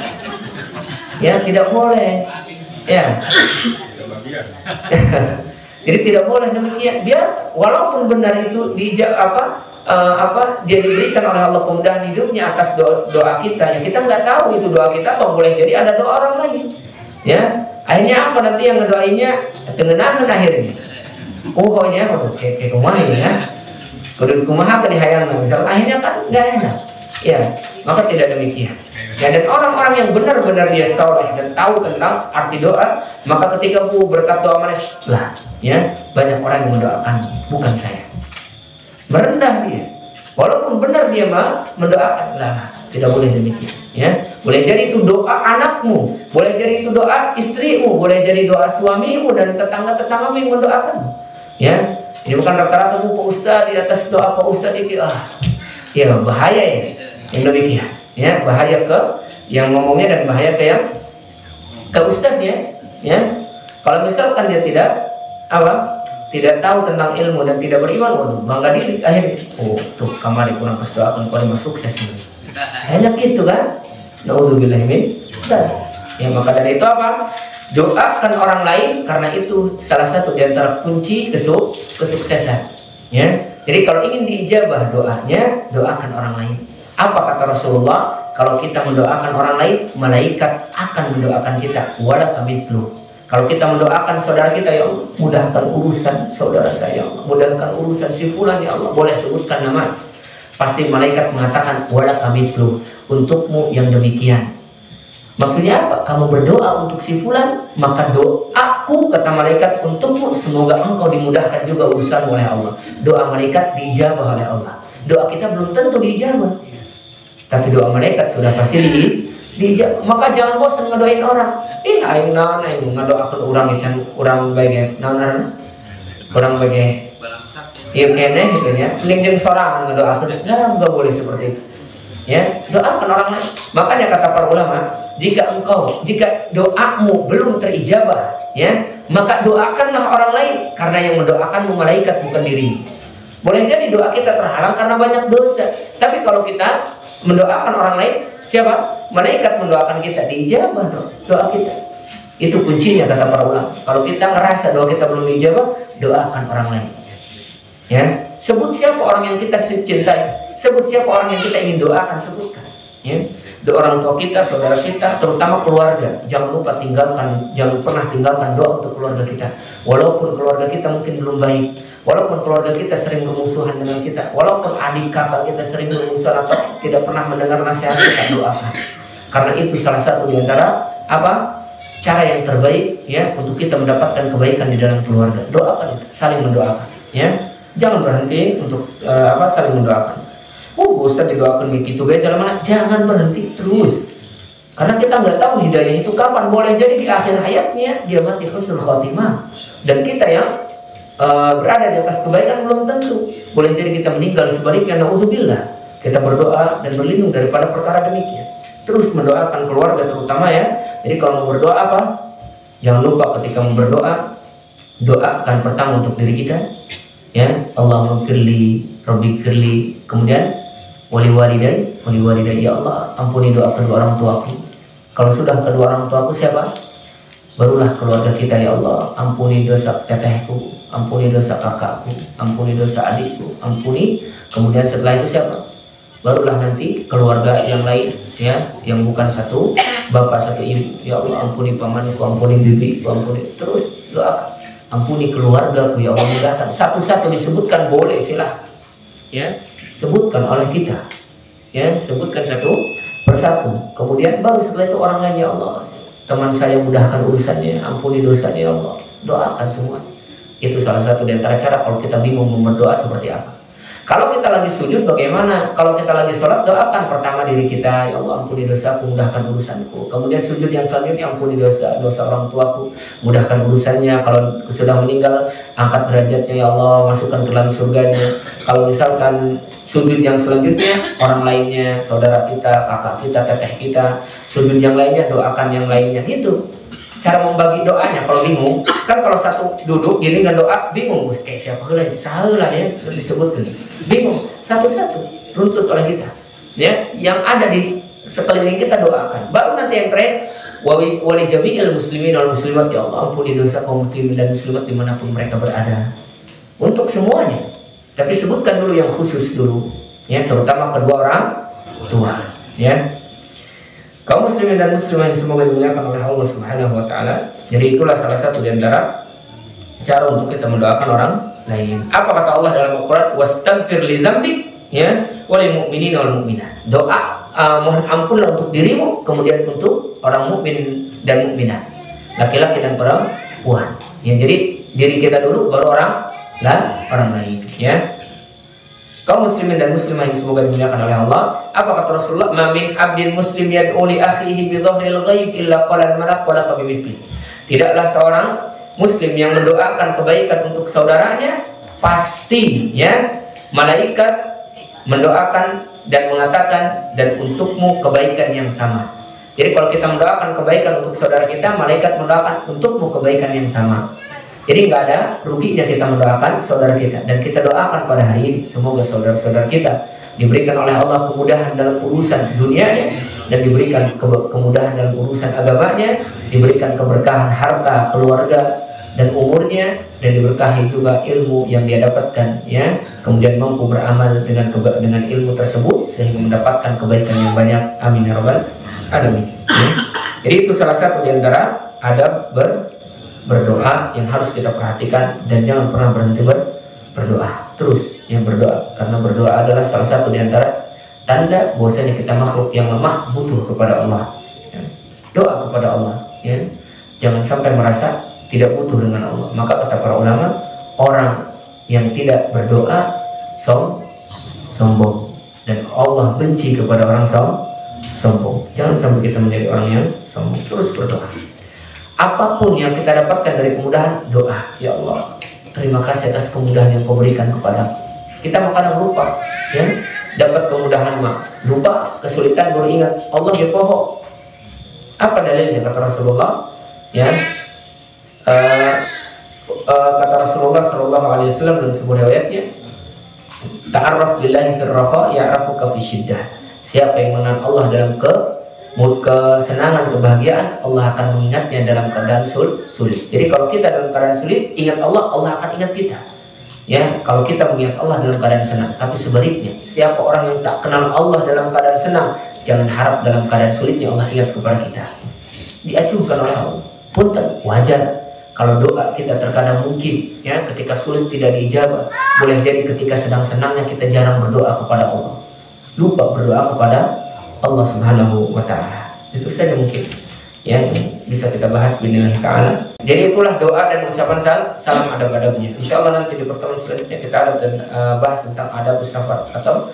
ya tidak boleh, ya. Jadi tidak boleh demikian. Dia walaupun benar itu dia diberikan oleh Allah kemudahan hidupnya atas doa kita, ya kita nggak tahu itu doa kita atau boleh jadi ada doa orang lain, ya. Akhirnya apa nanti yang ngedoainya tengenangan akhirnya. Pokoknya kayak kumaha ya, kudu kumaha tadi hayang misal akhirnya kan nggak enak, ya. Maka tidak demikian. Ya, dan orang-orang yang benar-benar dia soleh dan tahu tentang arti doa, maka ketika berkat doa mana lah, ya banyak orang yang mendoakan, bukan saya. Merendah dia, walaupun benar dia mendoakan lah, tidak boleh demikian. Ya, boleh jadi itu doa anakmu, boleh jadi itu doa istrimu, boleh jadi doa suamimu dan tetangga-tetanggamu yang mendoakanmu. Ya, ini bukan rata-rata Pak Ustadz di atas doa Pak Ustadz itu ya bahaya ya, yang demikian. Ya, bahaya ke yang ngomongnya dan bahaya ke yang ke Ustadznya. Ya, kalau misalkan dia tidak tahu tentang ilmu dan tidak beriman, waduh bangga diri akhirnya. Oh tuh kamar kurang pas doakan kalau sukses ini. Enak gitu kan? Naudzubillah min. Ya maka dari itu apa? Doakan orang lain karena itu salah satu di antara kunci kesuksesan. Ya. Jadi kalau ingin diijabah doanya, doakan orang lain. Apa kata Rasulullah? Kalau kita mendoakan orang lain, malaikat akan mendoakan kita. Wala kamitslu. Kalau kita mendoakan saudara kita, ya Allah, mudahkan urusan saudara saya, ya Allah, mudahkan urusan si fulan, ya Allah, boleh sebutkan nama. Pasti malaikat mengatakan wala kamitslu, untukmu yang demikian. Maksudnya apa? Kamu berdoa untuk si fulan, maka doaku, kata malaikat, untukmu semoga engkau dimudahkan juga urusan oleh Allah. Doa malaikat dijabah oleh Allah. Doa kita belum tentu dijabah, tapi doa malaikat sudah pasti dijabah. Maka jangan bosan ngedoain orang. Aing naon aing ngadoakeun urang can urang bae naon urang bae. Ieu keneh gitu ya. Mending jeung sorangan ngadoakeun. Nah, enggak boleh seperti itu. Ya, doakan orang lain. Makanya kata para ulama, jika doamu belum terijabah, ya, maka doakanlah orang lain karena yang mendoakanmu malaikat bukan dirimu. Boleh jadi doa kita terhalang karena banyak dosa. Tapi kalau kita mendoakan orang lain, siapa? Malaikat mendoakan kita, diijabah doa kita. Itu kuncinya kata para ulama. Kalau kita ngerasa doa kita belum diijabah, doakan orang lain. Ya, sebut siapa orang yang kita cintai, sebut siapa orang yang kita ingin doakan, sebutkan. Ya, doa orang tua kita, saudara kita, terutama keluarga. Jangan lupa jangan pernah tinggalkan doa untuk keluarga kita. Walaupun keluarga kita mungkin belum baik, walaupun keluarga kita sering bermusuhan dengan kita, walaupun adik kakak kita sering bermusuhan atau tidak pernah mendengar nasihat kita, doakan. Karena itu salah satu di antara cara yang terbaik, ya, untuk kita mendapatkan kebaikan di dalam keluarga. Doakan, saling mendoakan, ya. Jangan berhenti untuk saling mendoakan. Ustaz didoakan begitu gaya jalan mana? Jangan berhenti terus. Karena kita nggak tahu hidayah itu kapan. Boleh jadi di akhir hayatnya dia mati husnul khotimah. Dan kita yang berada di atas kebaikan belum tentu. Boleh jadi kita meninggal sebaliknya, naudzubillah. Kita berdoa dan berlindung daripada perkara demikian. Terus mendoakan keluarga terutama, ya. Jadi kalau mau berdoa apa? Jangan lupa ketika mau berdoa, doakan pertama untuk diri kita. Ya, Allahumma firli, Rabbi firli, kemudian wali walidai, ya Allah, ampuni doa kedua orang tuaku. Kalau sudah kedua orang tuaku siapa? Barulah keluarga kita, ya Allah, ampuni dosa tetehku, ampuni dosa kakakku, ampuni dosa adikku, ampuni. Kemudian setelah itu siapa? Barulah nanti keluarga yang lain, ya, yang bukan satu bapak satu ibu. Ya Allah, ampuni pamanku, ampuni bibiku, ampuni. Terus doakan. Ampuni keluargaku, ya Allah, mudahkan. Satu-satu disebutkan, boleh, silahkan. Ya, sebutkan oleh kita. Ya, sebutkan satu persatu. Kemudian baru setelah itu orang lain, ya Allah, teman saya mudahkan urusannya, ampuni dosanya, ya Allah. Doakan semua. Itu salah satu di antara cara kalau kita bingung berdoa seperti apa. Kalau kita lagi sujud bagaimana? Kalau kita lagi sholat, doakan pertama diri kita, ya Allah, ampuni dosaku, mudahkan urusanku. Kemudian sujud yang selanjutnya, ampuni dosa orang tuaku, mudahkan urusannya. Kalau sudah meninggal, angkat derajatnya, ya Allah, masukkan ke dalam surganya. Kalau misalkan sujud yang selanjutnya, orang lainnya, saudara kita, kakak kita, teteh kita, sujud yang lainnya, doakan yang lainnya. Gitu cara membagi doanya. Kalau bingung, kan kalau satu duduk gini nggak doa, bingung kayak siapa lagi, salah ya disebutkan, bingung. Satu-satu runtut oleh kita, ya, yang ada di sekeliling kita doakan. Baru nanti yang terakhir, wali jami'il muslimin wal muslimat, ya Allah, ampuni dosa kaum muslimin dan muslimat dimanapun mereka berada. Untuk semuanya, tapi sebutkan dulu yang khusus dulu, ya, terutama kedua orang tua, ya. Kaum muslimin dan muslimah yang semoga dimuliakan oleh Allah Subhanahu wa taala. Jadi itulah salah satu di antara cara untuk kita mendoakan orang lain. Apa kata Allah dalam Al-Qur'an? Wastaghfir li dzambik, ya, walil mu'minina wal mu'minat. Doa mohon ampunlah untuk dirimu, kemudian untuk orang mukmin dan mukminat, laki-laki dan perempuan. Ya, jadi diri kita dulu baru orang lain, ya. Kaum muslimin dan muslimah yang semoga dimuliakan oleh Allah. Apa kata Rasulullah? Ma min abdin muslim yad'u li akhihi bi dhahril ghaib illa qala al-malak wa laka bimithli. Tidaklah seorang muslim yang mendoakan kebaikan untuk saudaranya, pasti, ya, malaikat mendoakan dan mengatakan dan untukmu kebaikan yang sama. Jadi kalau kita mendoakan kebaikan untuk saudara kita, malaikat mendoakan untukmu kebaikan yang sama. Jadi nggak ada ruginya kita mendoakan saudara kita. Dan kita doakan pada hari ini, semoga saudara-saudara kita diberikan oleh Allah kemudahan dalam urusan dunianya dan diberikan kemudahan dalam urusan agamanya, diberikan keberkahan harta, keluarga, dan umurnya, dan diberkahi juga ilmu yang dia dapatkan, ya, kemudian mampu beramal dengan ilmu tersebut sehingga mendapatkan kebaikan yang banyak. Amin ya rabbal alamin. Jadi itu salah satu di antara adab berdoa yang harus kita perhatikan, dan jangan pernah berhenti berdoa. Terus yang berdoa, karena berdoa adalah salah satu di antara tanda bahwasanya kita makhluk yang lemah, butuh kepada Allah. Doa kepada Allah, ya. Jangan sampai merasa tidak butuh dengan Allah. Maka kata para ulama, orang yang tidak berdoa sombong, dan Allah benci kepada orang sombong. Jangan sampai kita menjadi orang yang sombong. Terus berdoa. Apapun yang kita dapatkan dari kemudahan, doa. Ya Allah, terima kasih atas kemudahan yang Kau berikan kepada kita. Kadang lupa, ya, dapat kemudahan lupa, kesulitan baru ingat Allah ya pohon. Apa dalilnya? Kata Rasulullah, ya, kata Rasulullah Shallallahu Alaihi Wasallam dalam sebuah riwayatnya, ta'arraf billahi fil raha ya'rafuka fi syiddah. Siapa yang mengenal Allah dalam kesenangan, kebahagiaan, Allah akan mengingatnya dalam keadaan sulit. Jadi kalau kita dalam keadaan sulit ingat Allah, Allah akan ingat kita. Ya, kalau kita mengingat Allah dalam keadaan senang. Tapi sebaliknya, siapa orang yang tak kenal Allah dalam keadaan senang, jangan harap dalam keadaan sulitnya Allah ingat kepada kita. Diacuhkan oleh Allah. Punten, wajar kalau doa kita terkadang mungkin, ya, ketika sulit tidak diijabah. Boleh jadi ketika sedang senangnya kita jarang berdoa kepada Allah, lupa berdoa kepada Allah Subhanahu wa Ta'ala. Itu saja mungkin yang bisa kita bahas bismillah ta'ala. Jadi itulah doa dan ucapan salam adab-adabnya. Insya Allah nanti di pertemuan selanjutnya kita ada bahas tentang adab safar atau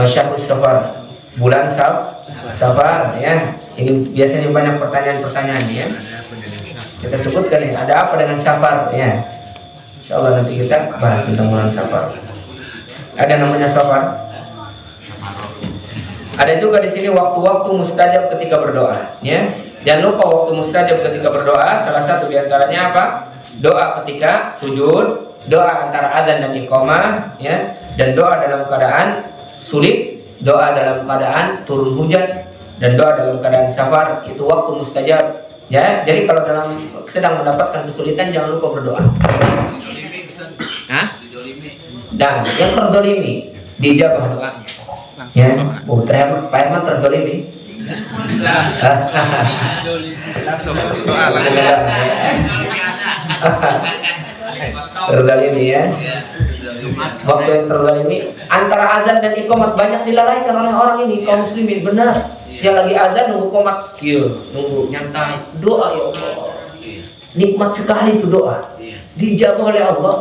syahrus safar, bulan safar, ya. Ini biasanya banyak pertanyaan-pertanyaan, ya. Kita sebutkan ini ada apa dengan safar, ya. Insya Allah nanti kita bahas tentang bulan safar. Ada namanya safar. Ada juga di sini waktu-waktu mustajab ketika berdoa, ya. Jangan lupa waktu mustajab ketika berdoa, salah satu diantaranya apa? Doa ketika sujud, doa antara adzan dan iqamah, ya, dan doa dalam keadaan sulit, doa dalam keadaan turun hujan, dan doa dalam keadaan safar. Itu waktu mustajab, ya. Jadi kalau sedang mendapatkan kesulitan jangan lupa berdoa. Hah? Dan yang terzalimi dijabah doanya. Ya, Pak Herman terzalimi. Terzalimi, ya. Waktu yang terzalimi antara azan dan iqamat banyak dilalaikan oleh orang ini, kaum muslimin. Benar, dia lagi azan nunggu qomat, nunggu nyantai. Doa, ya Allah, nikmat sekali itu doa, dijabah oleh Allah,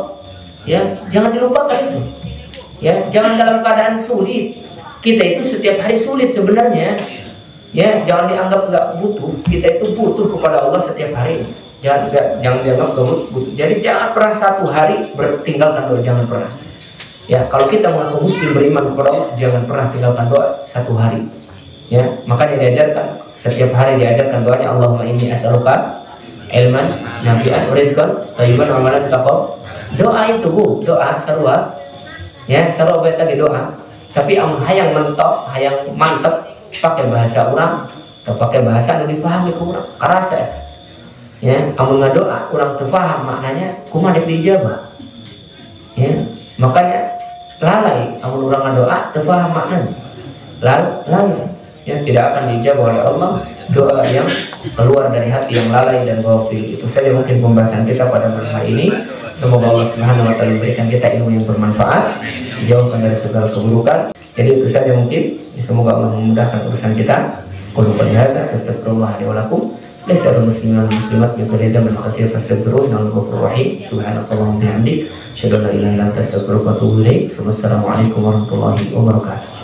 ya. Jangan dilupakan itu, ya. Jangan dalam keadaan sulit. Kita itu setiap hari sulit sebenarnya, ya. Jangan dianggap nggak butuh. Kita itu butuh kepada Allah setiap hari. Jangan dianggap nggak butuh. Jadi jangan pernah satu hari tinggalkan doa, jangan pernah. Ya, kalau kita mengaku muslim beriman kepada Allah, jangan pernah tinggalkan doa satu hari. Ya, makanya diajarkan setiap hari diajarkan doanya, Allahumma inni as'aluka ilman nafi'an wa rizqan thayyiban wa amalan taqwa. Doa itu, Bu, doa sarua. Ya, sarua tadi doa. Tapi hayang mentok, hayang mantep pakai bahasa orang atau pakai bahasa yang difahami ke orang, karasa, ya. Amun ngadoa orang terpaham maknanya, kumaha dek dijabah, ya. Makanya lalai, amun orang ngadoa terpaham maknanya, lalai, ya, tidak akan dijabah oleh Allah doa yang keluar dari hati yang lalai dan ghafil. Itu saja mungkin pembahasan kita pada malam hari ini. Semoga Allah Subhanahu wa Ta'ala memberikan kita ilmu yang bermanfaat, dijauhkan dari segala keburukan. Jadi itu saja mungkin. Semoga Allah memudahkan urusan kita. Qul hadza astaghfirullah li wa lakum. Laisa al muslimin wal muslimat min kulli dhanbin khatir fastaghfiruhu innahu ghafurur rahim. Subhanakallahumma wa bihamdik, asyhadu an la ilaha illa anta astaghfiruka wa atubu ilaik. Wassalamualaikum warahmatullahi wabarakatuh.